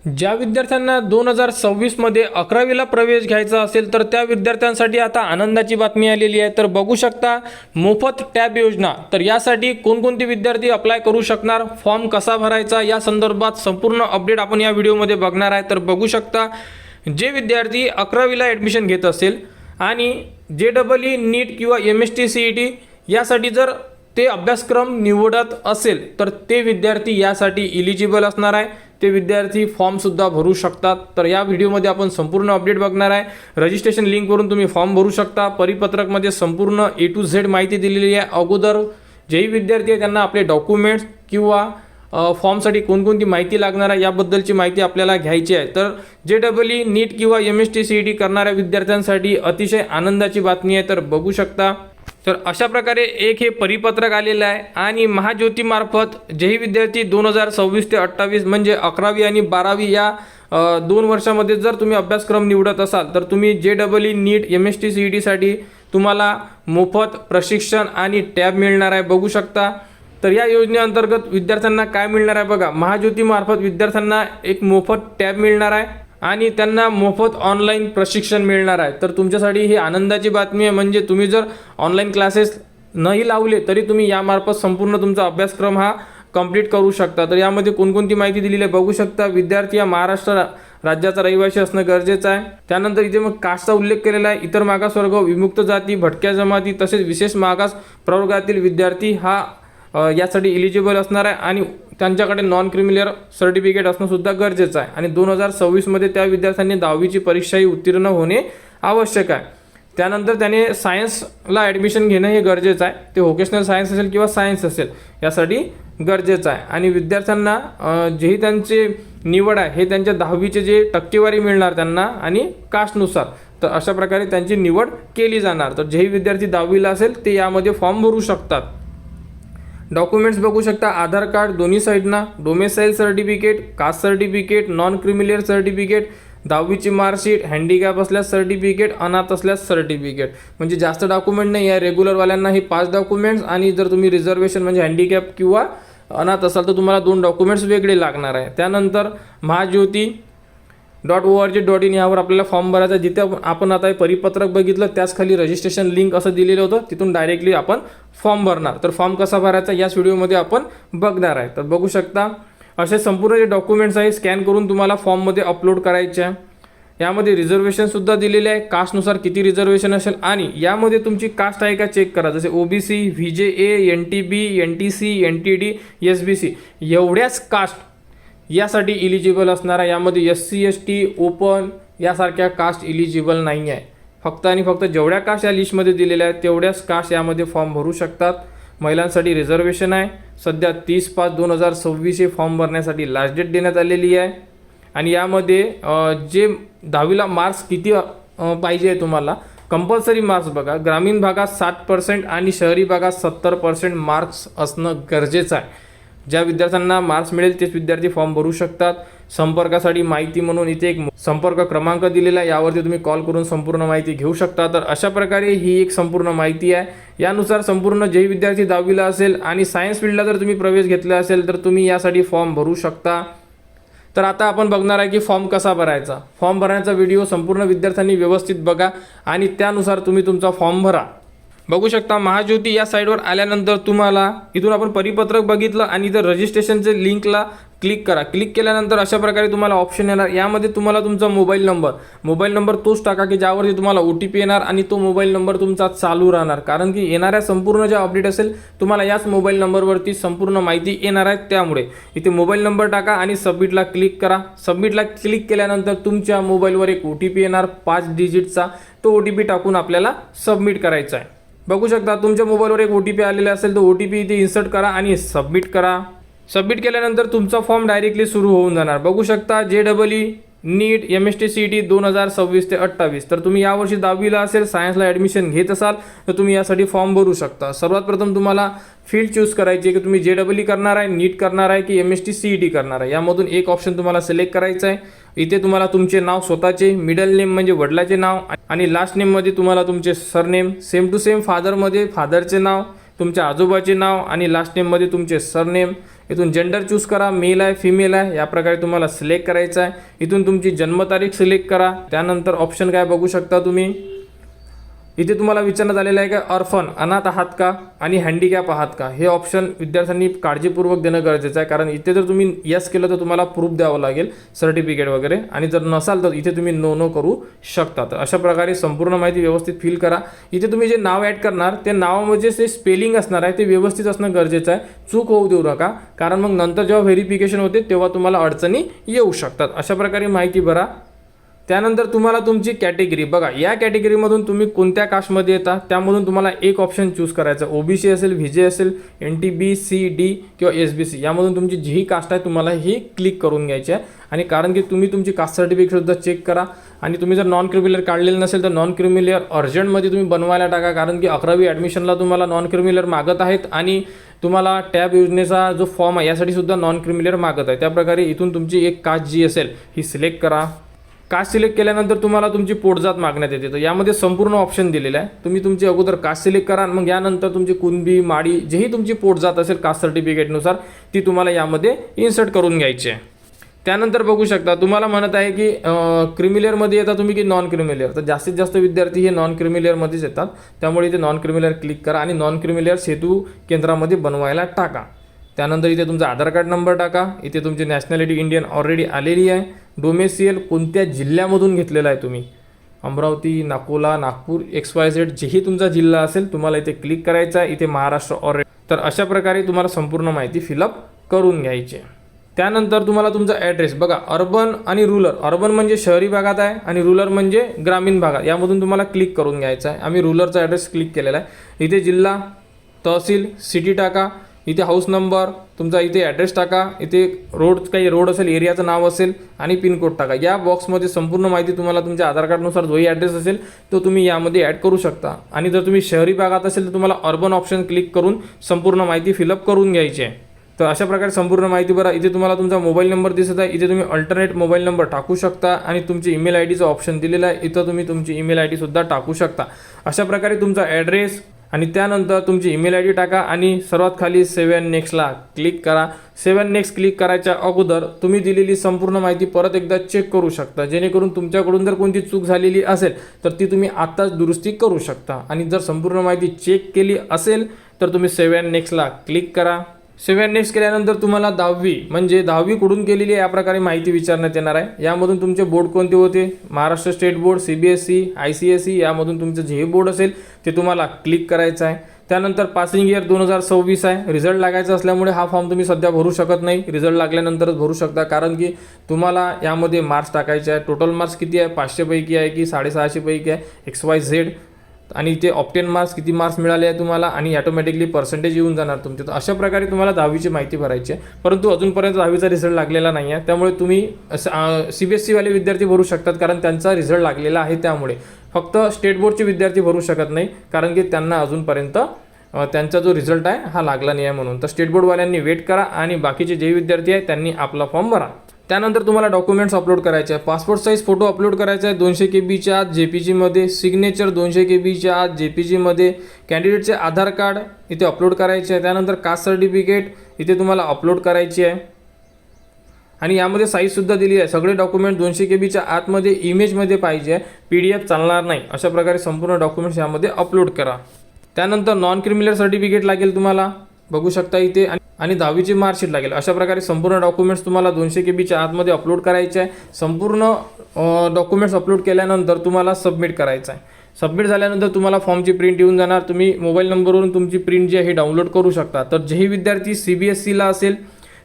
ज्या विद्यार्थ्यांना 2026 मध्ये 11वीला प्रवेश घ्यायचा असेल तर त्या विद्यार्थ्यांसाठी आता आनंदाची बातमी आलेली आहे। तर बघू शकता मोफत टॅब योजना। तर यासाठी कोणकोणते विद्यार्थी अप्लाय करू शकणार, फॉर्म कसा भरायचा या संदर्भात संपूर्ण अपडेट आपण या व्हिडिओमध्ये बघणार आहे। तर बघू शकता जे विद्यार्थी 11वीला ॲडमिशन घेत असेल आणि JEE नीट किंवा MST CET यासाठी जर ते अभ्यासक्रम निवडत असेल तर ते विद्यार्थी यासाठी इलिजिबल असणार आहे। ते विद्यार्थी फॉर्म सुद्धा भरू शकतात। तर या व्हिडिओमध्ये आपण संपूर्ण अपडेट बघणार आहे। रजिस्ट्रेशन लिंकवरून तुम्ही फॉर्म भरू शकता। परिपत्रकमध्ये संपूर्ण A to Z माहिती दिलेली आहे। अगोदर जेही विद्यार्थी आहे त्यांना आपले डॉक्युमेंट्स किंवा फॉर्मसाठी कोणकोणती माहिती लागणार आहे याबद्दलची माहिती आपल्याला घ्यायची आहे। तर JEE नीट किंवा MST CET करणाऱ्या विद्यार्थ्यांसाठी अतिशय आनंदाची बातमी आहे। तर बघू शकता तर अशा प्रकारे एक हे परिपत्रक आलेलं आहे आणि महाज्योतीमार्फत जेही विद्यार्थी 2026 ते 28 म्हणजे 11वी आणि 12वी या 2 वर्षामध्ये जर तुम्ही अभ्यासक्रम निवडत असाल तर तुम्ही JEE नीट MST CET साठी तुम्हाला मोफत प्रशिक्षण आणि टॅब मिळणार आहे। बघू शकता तर या योजनेअंतर्गत विद्यार्थ्यांना काय मिळणार आहे बघा, महाज्योतीमार्फत विद्यार्थ्यांना एक मोफत टॅब मिळणार आहे आणि त्यांना मोफत ऑनलाईन प्रशिक्षण मिळणार आहे। तर तुमच्यासाठी ही आनंदाची बातमी आहे। म्हणजे तुम्ही जर ऑनलाईन क्लासेस नाही लावले तरी तुम्ही यामार्फत संपूर्ण तुमचा अभ्यासक्रम हा कंप्लीट करू शकता। तर यामध्ये कोणकोणती माहिती दिलेली आहे बघू शकता। विद्यार्थी हा महाराष्ट्र राज्याचा रहिवासी असणं गरजेचं आहे। त्यानंतर इथे मग कास्टचा उल्लेख केलेला आहे। इतर मागासवर्ग, विमुक्त जाती, भटक्या जमाती तसेच विशेष मागास प्रवर्गातील विद्यार्थी हा यासाठी इलिजिबल असणार आहे आणि त्यांच्याकडे नॉन क्रिमिनल सर्टिफिकेट असणं सुद्धा गरजेचं आहे। आणि 2026 मध्ये त्या विद्यार्थ्यांनी 10वीची परीक्षाही उत्तीर्ण होणे आवश्यक आहे। त्यानंतर त्याने सायन्सला ॲडमिशन घेणं हे गरजेचं आहे। ते व्होकेशनल सायन्स असेल किंवा सायन्स असेल यासाठी गरजेचं आहे। आणि विद्यार्थ्यांना जेही त्यांचे निवड आहे हे त्यांच्या 10वीचे जे टक्केवारी मिळणार त्यांना आणि कास्टनुसार, तर अशा प्रकारे त्यांची निवड केली जाणार। तर जेही विद्यार्थी 10वीला असेल ते यामध्ये फॉर्म भरू शकतात। डॉक्युमेंट्स बघू शकता, आधार कार्ड दोन्ही साईडना, domicile certificate, caste certificate, non criminal certificate, 10वीची मार्कशीट, हँडिकॅप असल्यास सर्टिफिकेट, अनाथ असल्यास सर्टिफिकेट। म्हणजे जास्त डॉक्युमेंट नाही आहे। रेग्युलरवाल्यांना हे 5 डॉक्युमेंट्स आणि जर तुम्ही रिझर्वेशन म्हणजे हँडिकॅप किंवा अनाथ असाल तर तुम्हाला 2 डॉक्युमेंट्स वेगळे लागणार आहे। त्यानंतर महाज्योती.org.in यावर आपल्याला फॉर्म भरायचा। जिथे आपण आता हे परिपत्रक बघितलं त्याच खाली रजिस्ट्रेशन लिंक असं दिलेलं होतं, तिथून डायरेक्टली आपण फॉर्म भरणार। तर फॉर्म कसा भरायचा याच व्हिडिओमध्ये आपण बघणार आहे। तर बघू शकता असे संपूर्ण जे डॉक्युमेंट्स आहे स्कॅन करून तुम्हाला फॉर्ममध्ये अपलोड करायचे आहे। यामध्ये रिझर्वेशन सुद्धा दिलेले आहे, कास्टनुसार किती रिझर्वेशन असेल आणि यामध्ये तुमची कास्ट आहे का चेक करा। जसे OBC, VJA, NTB, NTC, NTD, SBC एवढ्याच कास्ट यासाठी इलिजिबल असणार आहे। यामध्ये SC ST ओपन यासारख्या कास्ट इलिजिबल नाही आहे। फक्त आणि फक्त जेवढ्या कास्ट या लिस्टमध्ये दिलेल्या आहेत तेवढ्याच कास्ट यामध्ये फॉर्म भरू शकतात। महिलांसाठी रिझर्वेशन आहे। सध्या 30/5/2026 हे फॉर्म भरण्यासाठी लास्ट डेट देण्यात आलेली आहे। आणि यामध्ये जे 10वीला मार्क्स किती पाहिजे आहे तुम्हाला, कंपल्सरी मार्क्स बघा, ग्रामीण भागात 60% आणि शहरी भागात 70% मार्क्स असणं गरजेचं आहे। ज्या विद्यार्थ्यांना मार्क्स मिळेल तेच विद्यार्थी फॉर्म भरू शकतात। संपर्कासाठी माहिती म्हणून इथे एक संपर्क क्रमांक दिलेला आहे, यावरती तुम्ही कॉल करून संपूर्ण माहिती घेऊ शकता। तर अशा प्रकारे ही एक संपूर्ण माहिती आहे। यानुसार संपूर्ण जे विद्यार्थी 10वीला असेल आणि सायन्स फील्डला जर तुम्ही प्रवेश घेतला असेल तर तुम्ही यासाठी फॉर्म भरू शकता। तर आता आपण बघणार आहे की फॉर्म कसा भरायचा। फॉर्म भरण्याचा व्हिडिओ संपूर्ण विद्यार्थ्यांनी व्यवस्थित बघा आणि त्यानुसार तुम्ही तुमचा फॉर्म भरा। बघू शकता महाज्योती या साईडवर आल्यानंतर तुम्हाला इथून आपण परिपत्रक बघितलं आणि इथं रजिस्ट्रेशनचे लिंकला क्लिक करा। क्लिक केल्यानंतर अशा प्रकारे तुम्हाला ऑप्शन येणार। यामध्ये तुम्हाला तुमचा मोबाईल नंबर तोच टाका की ज्यावरती तुम्हाला OTP येणार आणि तो मोबाईल नंबर तुमचा चालू राहणार, कारण की येणाऱ्या संपूर्ण ज्या अपडेट असेल तुम्हाला याच मोबाईल नंबरवरती संपूर्ण माहिती येणार आहे। त्यामुळे इथे मोबाईल नंबर टाका आणि सबमिटला क्लिक करा। सबमिटला क्लिक केल्यानंतर तुमच्या मोबाईलवर एक OTP येणार 5 डिजिटचा, तो OTP टाकून आपल्याला सबमिट करायचा आहे। बघू शकता तुमच्या मोबाईलवर एक OTP आलेला असेल तो OTP इथे इन्सर्ट करा आणि सबमिट करा। सबमिट केल्यानंतर तुमचा फॉर्म डायरेक्टली सुरू होऊन जाणार। बघू शकता JEE नीट MST CET 2026 ते 28। तर तुम्ही यावर्षी 10वीला असेल, सायन्सला ॲडमिशन घेत असाल तर तुम्ही यासाठी फॉर्म भरू शकता। सर्वात प्रथम तुम्हाला फील्ड चूज करायची आहे की तुम्ही JEE करणार आहे, नीट करणार आहे की MST CET करणार आहे। यामधून एक ऑप्शन तुम्हाला सिलेक्ट करायचं आहे। इथे तुम्हाला तुमचे नाव स्वतःचे, मिडल नेम म्हणजे वडिलाचे नाव आणि लास्ट नेममध्ये तुम्हाला तुमचे सरनेम, सेम टू सेम फादरमध्ये फादरचे नाव, तुमच्या आजोबाचे नाव आणि लास्ट नेममध्ये तुमचे सरनेम इथून जेंडर चूज करा, मेल आहे फिमेल आहे या प्रकारे तुम्हाला सिलेक्ट करायचं आहे. इथून तुमची जन्मतारीख सिलेक्ट करा. त्यानंतर ऑप्शन काय बघू शकता तुम्ही, इथे तुम्हाला विचारण्यात आलेलं आहे का ऑर्फन अनाथ आहात का आणि हँडिकॅप आहात का. हे ऑप्शन विद्यार्थ्यांनी काळजीपूर्वक देणं गरजेचं आहे, कारण इथे जर तुम्ही यस केलं तर तुम्हाला प्रूफ द्यावं लागेल, सर्टिफिकेट वगैरे, आणि जर नसाल तर इथे तुम्ही नो करू शकता. तर अशा प्रकारे संपूर्ण माहिती व्यवस्थित फिल करा. इथे तुम्ही जे नाव ॲड करणार ते नावामध्ये जे स्पेलिंग असणार आहे ते व्यवस्थित असणं गरजेचं आहे, चूक होऊ देऊ नका, कारण मग नंतर जेव्हा व्हेरिफिकेशन होते तेव्हा तुम्हाला अडचणी येऊ शकतात. अशा प्रकारे माहिती भरा. त्यानंतर तुम्हाला तुमची कॅटेगरी बघा, या कॅटेगरीमधून तुम्ही कोणत्या कास्टमध्ये येता त्यामधून तुम्हाला एक ऑप्शन चूज करायचं. ओबीसी असेल, व्हीजे असेल, NTB, CD किंवा SBC यामधून तुमची जी कास्ट आहे तुम्हाला ही क्लिक करून घ्यायची आहे. आणि कारण की तुम्ही तुमची कास्ट सर्टिफिकेटसुद्धा चेक करा, आणि तुम्ही जर नॉन क्रिमिलियर काढलेलं नसेल तर नॉन क्रिमिलियर अर्जंटमध्ये तुम्ही बनवायला टाका, कारण की 11वी ॲडमिशनला तुम्हाला नॉन क्रिमिलियर मागत आहेत आणि तुम्हाला टॅब योजनेचा जो फॉर्म आहे यासाठी सुद्धा नॉन क्रिमिलियर मागत आहे. त्याप्रकारे इथून तुमची एक कास्ट जी असेल ही सिलेक्ट करा. कास्ट सिलेक्ट केल्यानंतर तुम्हाला तुमची पोटजात मागण्यात येते. तर यामध्ये संपूर्ण ऑप्शन दिलेलं आहे. तुम्ही तुमची अगोदर कास्ट सिलेक्ट करा, मग यानंतर तुमची कुणबी, माडी जेही तुमची पोटजात असेल कास्ट सर्टिफिकेटनुसार ती तुम्हाला यामध्ये इन्सर्ट करून घ्यायची आहे. त्यानंतर बघू शकता तुम्हाला म्हणत आहे की क्रिमिलियरमध्ये येता तुम्ही की नॉन क्रिमिलियर. तर जास्तीत जास्त विद्यार्थी हे नॉन क्रिमिलियरमध्येच येतात, त्यामुळे इथे नॉन क्रिमिलियर क्लिक करा आणि नॉन क्रिमिलियर सेतू केंद्रामध्ये बनवायला टाका. त्यानंतर इथे तुमचा आधार कार्ड नंबर टाका. इथे तुमची नॅशनॅलिटी इंडियन ऑलरेडी आलेली आहे. डोमेसियल कोणत्या जिल्ह्यामधून घेतलेला आहे तुम्ही, अमरावती, नाकोला, नागपूर, XYZ जेही तुमचा जिल्हा असेल तुम्हाला इथे क्लिक करायचा आहे. इथे महाराष्ट्र ऑलरेडी. तर अशा प्रकारे तुम्हाला संपूर्ण माहिती फिलअप करून घ्यायची. त्यानंतर तुम्हाला तुमचा ॲड्रेस बघा, अर्बन आणि रुरल. अर्बन म्हणजे शहरी भागात आहे आणि रुरल म्हणजे ग्रामीण भागात, यामधून तुम्हाला क्लिक करून घ्यायचा आहे. आम्ही रुरलचा ॲड्रेस क्लिक केलेला आहे. इथे जिल्हा, तहसील, सिटी टाका. इथे हाऊस नंबर तुमचा, इथे ॲड्रेस टाका. इथे काही रोड असेल, एरियाचं नाव असेल आणि पिनकोड टाका. या बॉक्समध्ये संपूर्ण माहिती तुम्हाला तुमच्या आधार कार्डनुसार जोही ॲड्रेस असेल तो तुम्ही यामध्ये ॲड करू शकता. आणि जर तुम्ही शहरी भागात असेल तर तुम्हाला अर्बन ऑप्शन क्लिक करून संपूर्ण माहिती फिलअप करून घ्यायची आहे. तर अशा प्रकारे संपूर्ण माहिती भरा. इथे तुम्हाला तुमचा मोबाईल नंबर दिसत आहे. इथे तुम्ही अल्टरनेट मोबाईल नंबर टाकू शकता आणि तुमची ईमेल ID चं ऑप्शन दिलेलं आहे. इथं तुम्ही तुमची ईमेल ID सुद्धा टाकू शकता. अशा प्रकारे तुमचा ॲड्रेस आणि त्यानंतर तुमची ईमेल ID टाका आणि सर्वात खाली सेव्ह अँड नेक्स्टला क्लिक करा. सेव्ह अँड नेक्स्ट क्लिक करायच्या अगोदर तुम्ही दिलेली संपूर्ण माहिती परत एकदा चेक करू शकता, जेणेकरून तुमच्याकडून जर कोणती चूक झालेली असेल तर ती तुम्ही आत्ताच दुरुस्ती करू शकता. आणि जर संपूर्ण माहिती चेक केली असेल तर तुम्ही सेव्ह अँड नेक्स्टला क्लिक करा. सेव्ह अँड नेक्स्ट केल्यानंतर तुम्हाला 10वी म्हणजे 10वी कुठून केलेली आहे या प्रकारे माहिती विचारण्यात येणार आहे. यामधून तुमचे बोर्ड कोणते होते, Maharashtra state board, CBSE, ICSE यामधून तुमचं जे बोर्ड असेल ते तुम्हाला क्लिक करायचं आहे. त्यानंतर पासिंग इयर 2026 आहे. रिझल्ट लागायचा असल्यामुळे हा फॉर्म तुम्ही सध्या भरू शकत नाही, रिझल्ट लागल्यानंतरच भरू शकता, कारण की तुम्हाला यामध्ये मार्क्स टाकायचे आहे. टोटल मार्क्स किती आहे, 500 पैकी आहे की 650 पैकी आहे, XYZ. आणि इथे ऑप्टेन मार्क्स किती मार्क्स मिळाले आहे तुम्हाला आणि ऑटोमॅटिकली पर्सेंटेज येऊन जाणार तुमचे. तर अशा प्रकारे तुम्हाला 10वीची माहिती भरायची आहे. परंतु अजूनपर्यंत 10वीचा रिझल्ट लागलेला नाही आहे, त्यामुळे तुम्ही CBSE वाले विद्यार्थी भरू शकतात, कारण त्यांचा रिझल्ट लागलेला आहे. त्यामुळे फक्त स्टेट बोर्डचे विद्यार्थी भरू शकत नाही, कारण की त्यांना अजूनपर्यंत त्यांचा जो रिझल्ट आहे हा लागला नाही आहे म्हणून. तर स्टेट बोर्डवाल्यांनी वेट करा आणि बाकीचे जे विद्यार्थी आहेत त्यांनी आपला फॉर्म भरा. त्यानंतर तुम्हाला डॉक्युमेंट्स अपलोड करायचे आहे. पासपोर्ट साईज फोटो अपलोड करायचा आहे 200 KB आत JPGमध्ये. सिग्नेचर 200 KB आत JPGमध्ये. कॅन्डिडेटचे आधार कार्ड इथे अपलोड करायचे आहे. त्यानंतर कास्ट सर्टिफिकेट इथे तुम्हाला अपलोड करायची आहे आणि यामध्ये साईजसुद्धा दिली आहे. सगळे डॉक्युमेंट 200 KB आतमध्ये इमेजमध्ये पाहिजे, PDF चालणार नाही. अशा प्रकारे संपूर्ण डॉक्युमेंट्स यामध्ये अपलोड करा. त्यानंतर नॉन क्रिमिलियर सर्टिफिकेट लागेल तुम्हाला, बघू शकता इथे, आणि 10वीची मार्कशीट लागेल. अशा प्रकारे संपूर्ण डॉक्युमेंट्स तुम्हाला 200 KB आतमध्ये अपलोड करायचे आहे. संपूर्ण डॉक्युमेंट्स अपलोड केल्यानंतर तुम्हाला सबमिट करायचं आहे. सबमिट झाल्यानंतर तुम्हाला फॉर्मची प्रिंट येऊन जाणार. तुम्ही मोबाईल नंबरवरून तुमची प्रिंट जी आहे हे डाउनलोड करू शकता. तर जेही विद्यार्थी CBSEला असेल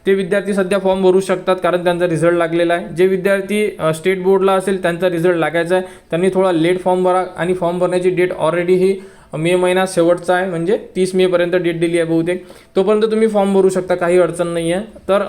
ते विद्यार्थी सध्या फॉर्म भरू शकतात, कारण त्यांचा रिझल्ट लागलेला आहे. जे विद्यार्थी स्टेट बोर्डला असेल त्यांचा रिझल्ट लागायचा आहे, त्यांनी थोडा लेट फॉर्म भरा. आणि फॉर्म भरण्याची डेट ऑलरेडी ही मे महिना शेवटचा आहे, म्हणजे 30 मेपर्यंत डेट दिली आहे बहुतेक. तोपर्यंत तुम्ही फॉर्म भरू शकता, काही अडचण नाही आहे. तर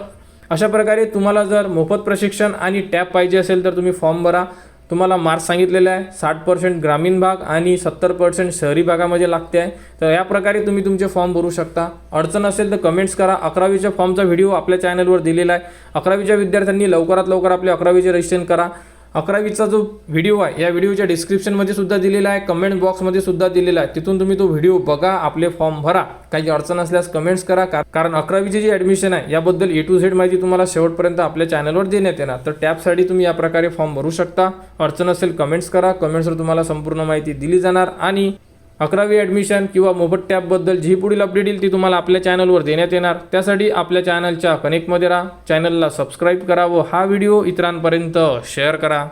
अशा प्रकारे तुम्हाला जर मोफत प्रशिक्षण आणि टॅब पाहिजे असेल तर तुम्ही फॉर्म भरा. तुम्हाला मार्क्स सांगितलेले आहे 60% ग्रामीण भाग आणि 70% शहरी भागामध्ये लागते आहे. तर या प्रकारे तुम्ही तुमचे फॉर्म भरू शकता. अडचण असेल तर कमेंट्स करा. 11वीच्या फॉर्मचा व्हिडिओ आपल्या चॅनलवर दिलेला आहे. 11वीच्या विद्यार्थ्यांनी लवकरात लवकर आपले 11वीचे रजिस्ट्रेशन करा. 11वीचा जो व्हिडिओ आहे या व्हिडिओच्या डिस्क्रिप्शनमध्ये सुद्धा दिलेला आहे, कमेंट बॉक्समध्ये सुद्धा दिलेला आहे, तिथून तुम्ही तो व्हिडिओ बघा, आपले फॉर्म भरा. काही अडचण असल्यास कमेंट्स करा, कारण 11वीची जी ॲडमिशन आहे याबद्दल A to Z माहिती तुम्हाला शेवटपर्यंत आपल्या चॅनलवर देण्यात येणार. तर टॅबसाठी तुम्ही या प्रकारे फॉर्म भरू शकता. अडचण असेल कमेंट्स करा, कमेंट्सवर तुम्हाला संपूर्ण माहिती दिली जाणार. आणि 11वी ॲडमिशन किंवा मोफत टॅबबद्दल जी पुढील अपडेट येईल ती तुम्हाला आपल्या चॅनलवर देण्यात येणार. त्यासाठी आपल्या चॅनलच्या कनेक्टमध्ये राहा, चॅनलला सबस्क्राईब करा व हा व्हिडिओ इतरांपर्यंत शेअर करा.